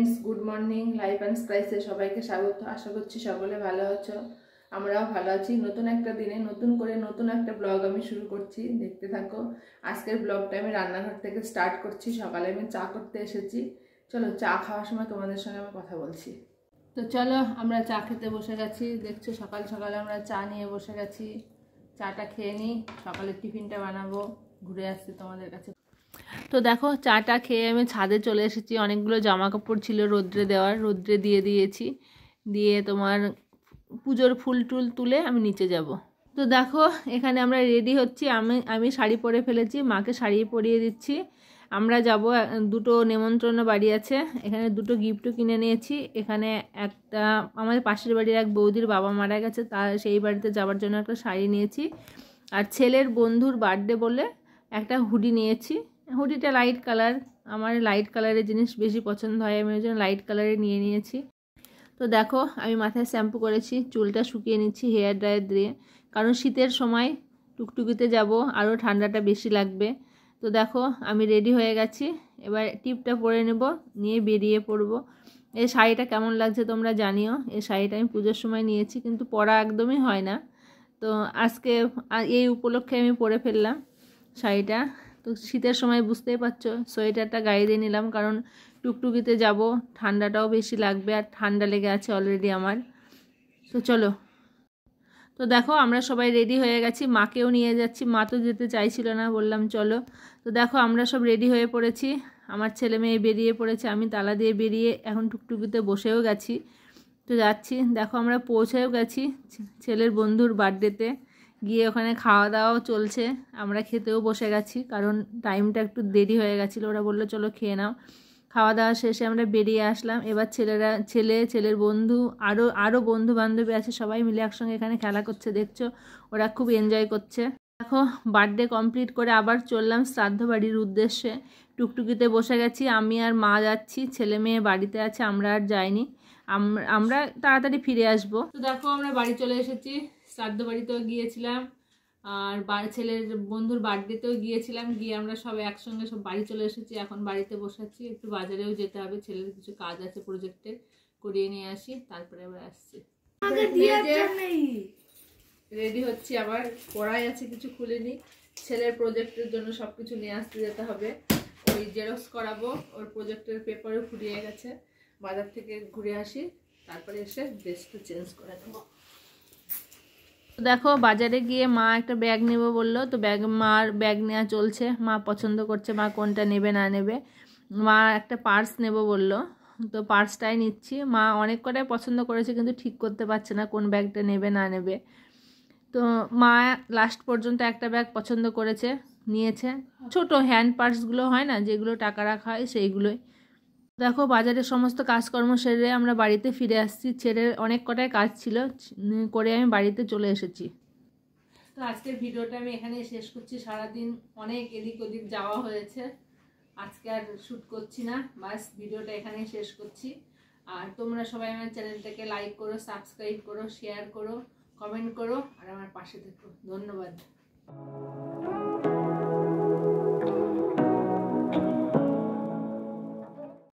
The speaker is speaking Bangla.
Friends, good morning. Life and স্পাইসে সবাইকে স্বাগত। আশা করছি সকলে ভালো আছো, আমরাও ভালো আছি। নতুন একটা দিনে নতুন করে নতুন একটা ব্লগ আমি শুরু করছি, দেখতে থাকো। আজকের ব্লগটা আমি রান্নাঘর থেকে স্টার্ট করছি। সকালে আমি চা করতে এসেছি। চলো, চা খাওয়ার সময় তোমাদের সঙ্গে আমি কথা বলছি। তো চলো, আমরা চা খেতে বসে গেছি। দেখছো, সকাল সকালে আমরা চা নিয়ে বসে গেছি। চাটা খেয়ে নিই, সকালের টিফিনটা বানাবো, ঘুরে আসছি তোমাদের কাছে। তো দেখো, চাটা খেয়ে আমি ছাদে চলে এসেছি। অনেকগুলো জামা কাপড় ছিল রোদ্রে দেওয়ার, রোদ্রে দিয়ে দিয়েছি। দিয়ে তোমার পুজোর ফুল টুল তুলে আমি নিচে যাব। তো দেখো, এখানে আমরা রেডি হচ্ছি। আমি শাড়ি পরে ফেলেছি, মাকে শাড়ি পরিয়ে দিচ্ছি। আমরা যাব, দুটো নেমন্ত্রণ বাড়ি আছে, এখানে দুটো গিফটও কিনে নিয়েছি। এখানে একটা আমাদের পাশের বাড়ির এক বৌদির বাবা মারা গেছে, সেই বাড়িতে যাওয়ার জন্য একটা শাড়ি নিয়েছি। আর ছেলের বন্ধুর বার্থডে বলে একটা হুডি নিয়েছি। হুডিটা লাইট কালার, আমার লাইট কালারের জিনিস বেশি পছন্দ হয়, আমি ওই জন্য লাইট কালারে নিয়ে নিয়েছি। তো দেখো, আমি মাথায় শ্যাম্পু করেছি, চুলটা শুকিয়ে নিচ্ছি হেয়ার ড্রায়ার দিয়ে, কারণ শীতের সময় টুকটুকিতে যাব, আরও ঠান্ডাটা বেশি লাগবে। তো দেখো, আমি রেডি হয়ে গেছি। এবার টিপটা পরে নেব, নিয়ে বেরিয়ে পড়বো। এই শাড়িটা কেমন লাগছে তোমরা জানিও। এই শাড়িটা আমি পুজোর সময় নিয়েছি, কিন্তু পরা একদমই হয় না। তো আজকে এই উপলক্ষে আমি পরে ফেললাম শাড়িটা। তো শীতের সময় বুঝতেই পারছো, সোয়েটারটা গায়ে দিয়ে নিলাম, কারণ টুকটুকিতে যাব, ঠান্ডাটাও বেশি লাগবে, আর ঠান্ডা লেগে আছে অলরেডি আমার। তো চলো, তো দেখো আমরা সবাই রেডি হয়ে গেছি, মাকেও নিয়ে যাচ্ছি। মা তো যেতে চাইছিল না, বললাম চলো। তো দেখো, আমরা সব রেডি হয়ে পড়েছি, আমার ছেলে মেয়ে বেরিয়ে পড়েছে, আমি তালা দিয়ে বেরিয়ে এখন টুকটুকিতে বসেও গেছি। তো যাচ্ছি, দেখো আমরা পৌঁছেও গেছি ছেলের বন্ধুর বার্থডেতে। গিয়ে ওখানে খাওয়া দাওয়াও চলছে, আমরা খেতেও বসে গেছি, কারণ টাইমটা একটু দেরি হয়ে গেছিলো। ওরা বললো চলো খেয়ে নাও। খাওয়া দাওয়া শেষে আমরা বেরিয়ে আসলাম। এবার ছেলের বন্ধু, আরও বন্ধু বান্ধবী আছে, সবাই মিলে একসঙ্গে এখানে খেলা করছে, দেখছো, ওরা খুব এনজয় করছে। দেখো, বার্থডে কমপ্লিট করে আবার চললাম শ্রাদ্ধ বাড়ির উদ্দেশ্যে। টুকটুকিতে বসে গেছি, আমি আর মা যাচ্ছি, ছেলে মেয়ে বাড়িতে আছে, আমরা আর যাইনি। আমরা তাড়াতাড়ি ফিরে আসবো। তো দেখো, আমরা বাড়ি চলে এসেছি। শ্রাদ্ধ বাড়িতেও গিয়েছিলাম, আর ছেলের বন্ধুর বার্থডেতেও গিয়েছিলাম। গিয়ে আমরা সব একসঙ্গে সব বাড়ি চলে এসেছি। এখন বাড়িতে বসে আছি, একটু বাজারেও যেতে হবে, ছেলের কিছু কাজ আছে প্রজেক্টের, করিয়ে নিয়ে আসি, তারপরে আবার আসছি। রেডি হচ্ছি, আবার পড়াই আছে কিছু খুলিনি। ছেলের প্রজেক্টের জন্য সবকিছু নিয়ে আসতে যেতে হবে। ওই জেরক্স করাবো, ওর প্রজেক্টের পেপারও ফুরিয়ে গেছে। বাজার থেকে ঘুরে আসি, তারপরে এসে ড্রেসটা চেঞ্জ করে দেবো। দেখো, বাজারে গিয়ে মা একটা ব্যাগ নেব বললো, তো মার ব্যাগ নেওয়া চলছে। মা পছন্দ করছে, মা কোনটা নেবে না নেবে। মা একটা পার্স নেব বললো, তো পার্সটাই নিচ্ছি। মা অনেক কটাই পছন্দ করেছে, কিন্তু ঠিক করতে পারছে না কোন ব্যাগটা নেবে না নেবে। তো মা লাস্ট পর্যন্ত একটা ব্যাগ পছন্দ করেছে, নিয়েছে। ছোট হ্যান্ড পার্সগুলো হয় না, যেগুলো টাকা রাখা হয়, সেইগুলোই। দেখো, বাজারের সমস্ত কাজকর্ম সেরে আমরা বাড়িতে ফিরে আসছি। ছেলের অনেক কটাই কাজ ছিল, করে আমি বাড়িতে চলে এসেছি। তো আজকের ভিডিওটা আমি এখানেই শেষ করছি। সারাদিন অনেক এদিক ওদিক যাওয়া হয়েছে, আজকে আর শ্যুট করছি না, বাস ভিডিওটা এখানেই শেষ করছি। আর তোমরা সবাই আমার চ্যানেলটাকে লাইক করো, সাবস্ক্রাইব করো, শেয়ার করো, কমেন্ট করো, আর আমার পাশে থেকো। ধন্যবাদ।